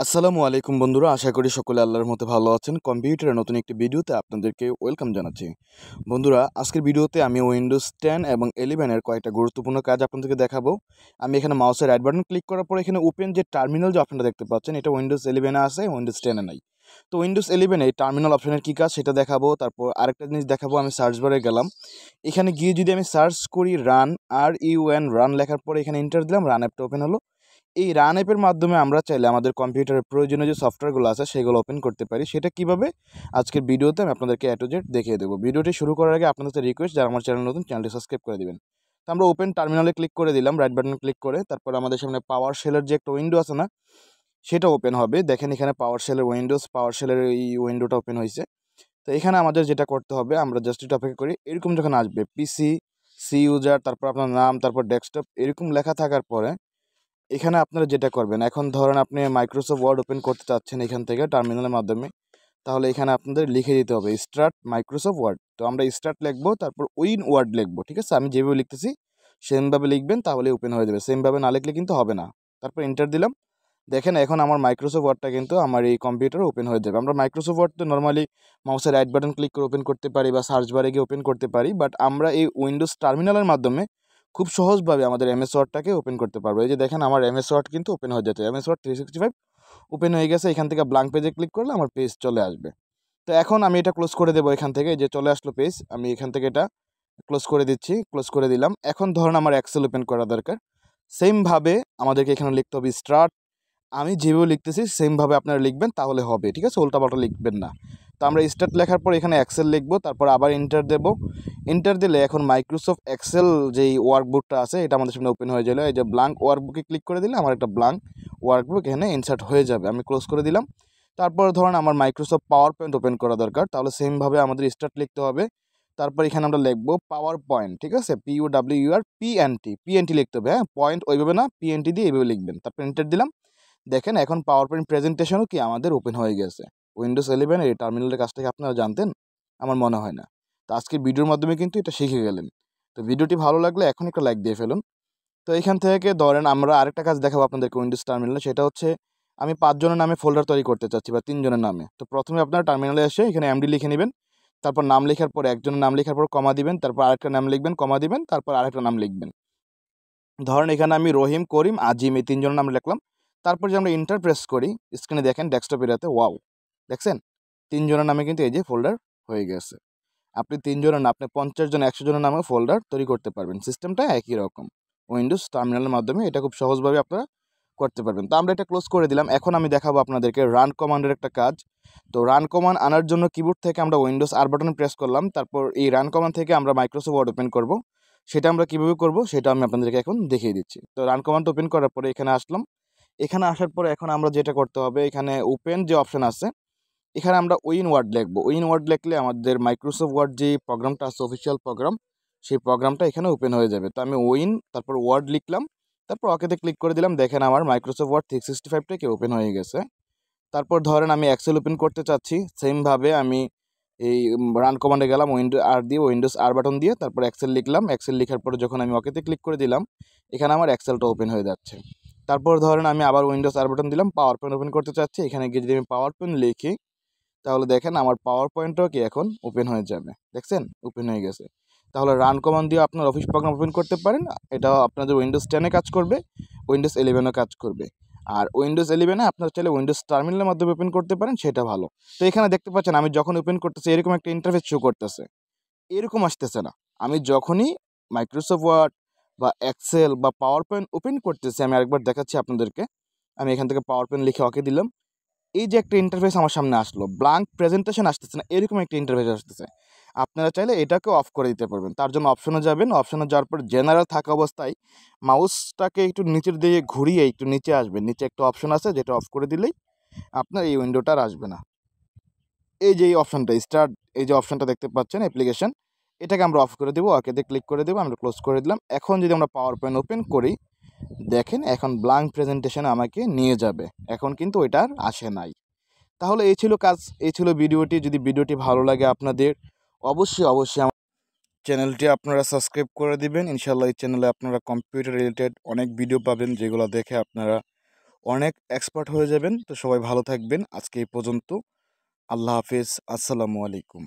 আসসালামু আলাইকুম বন্ধুরা, আশা করি সকলে আল্লাহর মতো ভালো আছেন। কম্পিউটারের নতুন একটি ভিডিওতে আপনাদেরকে ওয়েলকাম জানাচ্ছি। বন্ধুরা, আজকের ভিডিওতে আমি উইন্ডোজ 10 এবং 11 এর কয়েকটা গুরুত্বপূর্ণ কাজ আপনাদেরকে দেখাবো। আমি এখানে মাউসের রাইট বাটন ক্লিক করার পর এখানে ওপেন যে টার্মিনাল যে অপশনটা দেখতে পাচ্ছেন, এটা উইন্ডোজ 11 এ আছে, উইন্ডোজ 10 এ নাই। তো উইন্ডোজ 11 এ টার্মিনাল অপশনের কী কাজ সেটা দেখাবো। তারপর আরেকটা জিনিস দেখাবো, আমি সার্চ বারে গেলাম, এখানে গিয়ে যদি আমি সার্চ করি রান লেখার পরে এখানে এন্টার দিলাম, রান অ্যাপটা ওপেন হলো। এই রান অ্যাপের মাধ্যমে আমরা চাইলে আমাদের কম্পিউটারের প্রয়োজনীয় যে সফটওয়্যারগুলো আছে সেগুলো ওপেন করতে পারি। সেটা কীভাবে, আজকের ভিডিওতে আমি আপনাদেরকে A to Z দেখিয়ে দেবো। ভিডিওটি শুরু করার আগে আপনাদের রিকোয়েস্ট, যারা আমার চ্যানেল নতুন, চ্যানেলটি সাবস্ক্রাইব করে দিবেন। তো আমরা ওপেন টার্মিনালে ক্লিক করে দিলাম, রাইট বাটন ক্লিক করে। তারপর আমাদের সামনে পাওয়ার শেলের যে একটা উইন্ডো আছে না, সেটা ওপেন হবে। দেখেন এখানে পাওয়ার শেলের এই উইন্ডোটা ওপেন হয়েছে। তো এখানে আমাদের যেটা করতে হবে, আমরা জাস্ট এটা অপেক্ষা করি। এরকম যখন আসবে সি ইউজার, তারপর আপনার নাম, তারপর ডেস্কটপ, এরকম লেখা থাকার পরে এখানে আপনারা যেটা করবেন, এখন ধরেন আপনি মাইক্রোসফট ওয়ার্ড ওপেন করতে চাচ্ছেন এখান থেকে টার্মিনালের মাধ্যমে, তাহলে এখানে আপনাদের লিখে দিতে হবে স্টার্ট মাইক্রোসফট ওয়ার্ড। তো আমরা স্টার্ট লিখবো, তারপর উইন ওয়ার্ড লিখবো, ঠিক আছে? আমি যেভাবে লিখতেছি সেমভাবে লিখবেন, তাহলে ওপেন হয়ে যাবে। সেমভাবে না লিখলে কিন্তু হবে না। তারপর এন্টার দিলাম। দেখেন এখন আমার মাইক্রোসফট ওয়ার্ডটা কিন্তু আমার এই কম্পিউটারে ওপেন হয়ে যাবে। আমরা মাইক্রোসফট ওয়ার্ড তো নর্মালি মাউসের রাইট বাটন ক্লিক করে ওপেন করতে পারি বা সার্চ বারে গিয়ে ওপেন করতে পারি, বাট আমরা এই উইন্ডোজ টার্মিনালের মাধ্যমে খুব সহজভাবে আমাদের এমএস ওয়ার্ডটাকে ওপেন করতে পারবো। এই যে দেখেন আমার এমএস ওয়ার্ড কিন্তু ওপেন হয়ে যাচ্ছে, এমএস ওয়ার্ড 365 ওপেন হয়ে গেছে। এখান থেকে ব্ল্যাঙ্ক পেজে ক্লিক করলে আমার পেজ চলে আসবে। তো এখন আমি এটা ক্লোজ করে দেবো। এখান থেকে যে চলে আসলো পেজ, আমি এখান থেকে এটা ক্লোজ করে দিচ্ছি, ক্লোজ করে দিলাম। এখন ধরুন আমার এক্সেল ওপেন করা দরকার, সেমভাবে আমাদেরকে এখানে লিখতে হবে স্টার্ট। আমি যেভাবে লিখতেছি সেমভাবে আপনারা লিখবেন, তাহলে হবে, ঠিক আছে? উল্টাপাল্টা লিখবেন না। তো আমরা স্টার্ট লেখার পর এখানে এক্সেল লিখবো, তারপর আবার এন্টার দেব। এন্টার দিলে এখন মাইক্রোসফট এক্সেল যেই ওয়ার্কবুকটা আছে এটা আমাদের সামনে ওপেন হয়ে যাবে। এই যে ব্ল্যাঙ্ক ওয়ার্কবুকে ক্লিক করে দিলে আমার একটা ব্ল্যাঙ্ক ওয়ার্কবুক এখানে ইনসার্ট হয়ে যাবে। আমি ক্লোজ করে দিলাম। তারপর ধরুন আমার মাইক্রোসফট পাওয়ার পয়েন্ট ওপেন করা দরকার, তাহলে সেমভাবে আমাদের স্টার্ট লিখতে হবে। তারপর এখানে আমরা লিখবো পাওয়ার পয়েন্ট, ঠিক আছে? PUWER লিখতে হবে, হ্যাঁ? পয়েন্ট ওইভাবে না, PNT দিয়ে এইভাবে লিখবেন। তারপর এন্টার দিলাম। দেখেন এখন পাওয়ার পয়েন্ট প্রেজেন্টেশনও কি আমাদের ওপেন হয়ে গেছে। উইন্ডোজ 11 এই টার্মিনালের কাজটাকে আপনারা জানতেন? আমার মনে হয় না। তো আজকের ভিডিওর মাধ্যমে কিন্তু এটা শিখে গেলেন। তো ভিডিওটি ভালো লাগলে এখন একটা লাইক দিয়ে ফেলুন। তো এখান থেকে ধরেন আমরা আরেকটা কাজ দেখাবো আপনাদেরকে উইন্ডোজ টার্মিনালে, সেটা হচ্ছে আমি 5 জনের নামে ফোল্ডার তৈরি করতে চাচ্ছি বা 3 জনের নামে। তো প্রথমে আপনারা টার্মিনালে এসে এখানে এমডি লিখে নেবেন। তারপর নাম লেখার পর একজনের নাম লেখার পর কমা দিবেন, তারপর আরেকটা নাম লিখবেন, কমা দিবেন, তারপর আরেকটা নাম লিখবেন। ধরেন এখানে আমি রহিম, করিম, আজিম এই 3 জনের নাম লিখলাম। তারপর যে আমরা এন্টার প্রেস করি, স্ক্রিনে দেখেন ডেস্কটপ এরিয়াতে, ওয়াও! দেখছেন? 3 জনের নামে কিন্তু এই যে ফোল্ডার হয়ে গেছে। আপনি 3 জনের না, আপনি 50 জন 100 জনের নামেও ফোল্ডার তৈরি করতে পারবেন। সিস্টেমটা একই রকম। উইন্ডোজ টার্মিনালের মাধ্যমে এটা খুব সহজভাবে আপনারা করতে পারবেন। তো আমরা এটা ক্লোজ করে দিলাম। এখন আমি দেখাবো আপনাদেরকে রান কমান্ডের একটা কাজ। তো রান কমান্ড আনার জন্য কিবোর্ড থেকে আমরা উইন্ডোজ আর বাটন প্রেস করলাম। তারপর এই রান কমান্ড থেকে আমরা মাইক্রোসফট ওয়ার্ড ওপেন করব। সেটা আমরা কিভাবে করব সেটা আমি আপনাদেরকে এখন দেখিয়ে দিচ্ছি। তো রান কমান্ড ওপেন করার পরে এখানে আসলাম। এখানে আসার পরে এখন আমরা যেটা করতে হবে, এখানে ওপেন যে অপশন আছে, এখানে আমরা উইন ওয়ার্ড লিখবো। উইন ওয়ার্ড লিখলে আমাদের মাইক্রোসফট ওয়ার্ড যে প্রোগ্রামটা আছে, অফিসিয়াল প্রোগ্রাম, সেই প্রোগ্রামটা এখানে ওপেন হয়ে যাবে। তো আমি উইন তারপর ওয়ার্ড লিখলাম, তারপর ওকেতে ক্লিক করে দিলাম। দেখেন আমার মাইক্রোসফট ওয়ার্ড 365টাকে ওপেন হয়ে গেছে। তারপর ধরেন আমি এক্সেল ওপেন করতে চাচ্ছি, সেমভাবে আমি এই রান কমান্ডে গেলাম, উইন্ডোজ আর বাটন দিয়ে, তারপর এক্সেল লিখলাম। এক্সেল লেখার পরে যখন আমি ওকেতে ক্লিক করে দিলাম, এখানে আমার এক্সেলটা ওপেন হয়ে যাচ্ছে। তারপর ধরেন আমি আবার উইন্ডোজ আর বাটন দিলাম, পাওয়ার পয়েন্ট ওপেন করতে চাচ্ছি। এখানে গিয়ে যদি আমি পাওয়ার পয়েন্ট লিখি, তাহলে দেখেন আমার পাওয়ার পয়েন্টটাও কি এখন ওপেন হয়ে যাবে। দেখছেন? ওপেন হয়ে গেছে। তাহলে রান কমান্ড দিয়ে আপনার অফিস প্রোগ্রাম ওপেন করতে পারেন। এটা আপনাদের উইন্ডোজ 10-এ কাজ করবে, উইন্ডোজ 11-এও কাজ করবে। আর উইন্ডোজ 11-এ আপনারা চাইলে উইন্ডোজ টার্মিনালের মাধ্যমে ওপেন করতে পারেন, সেটা ভালো। তো এখানে দেখতে পাচ্ছেন আমি যখন ওপেন করতেছি এরকম একটা ইন্টারফেস শো করতেছে। এরকম আসতেছে না। আমি যখনই মাইক্রোসফট ওয়ার্ড বা এক্সেল বা পাওয়ার পয়েন্ট ওপেন করতেছি, আমি আরেকবার দেখাচ্ছি আপনাদেরকে। আমি এখান থেকে পাওয়ার পয়েন্ট লিখে ওকে দিলাম। এই যে একটা ইন্টারফেস আমার সামনে আসলো, ব্ল্যাঙ্ক প্রেজেন্টেশন আসতেছে না, এরকম একটা ইন্টারফেস আসতেছে। আপনারা চাইলে এটাকে অফ করে দিতে পারবেন। তার জন্য অপশনে যাবেন, অপশনে যাওয়ার পর জেনারেল থাকা অবস্থায় মাউসটাকে একটু নিচের দিকে ঘুরিয়ে একটু নিচে আসবেন। নিচে একটা অপশন আছে, যেটা অফ করে দিলেই আপনার এই উইন্ডোটা আর আসবে না। এই যে এই অপশনটা স্টার্ট, এই যে অপশনটা দেখতে পাচ্ছেন অ্যাপ্লিকেশন, এটাকে আমরা অফ করে দেবো। ওকেতে ক্লিক করে দেবো, আমরা ক্লোজ করে দিলাম। এখন যদি আমরা পাওয়ার পয়েন্ট ওপেন করি, দেখেন এখন ব্ল্যাঙ্ক প্রেজেন্টেশনে আমাকে নিয়ে যাবে। এখন কিন্তু ওইটা আর আসে নাই। তাহলে এই ছিল কাজ, এই ছিল ভিডিওটি। যদি ভিডিওটি ভালো লাগে আপনাদের, অবশ্যই আমার চ্যানেলটি আপনারা সাবস্ক্রাইব করে দিবেন। ইনশাআল্লাহ এই চ্যানেলে আপনারা কম্পিউটার রিলেটেড অনেক ভিডিও পাবেন, যেগুলো দেখে আপনারা অনেক এক্সপার্ট হয়ে যাবেন। তো সবাই ভালো থাকবেন। আজকে এই পর্যন্ত। আল্লাহ হাফেজ। আসসালামু আলাইকুম।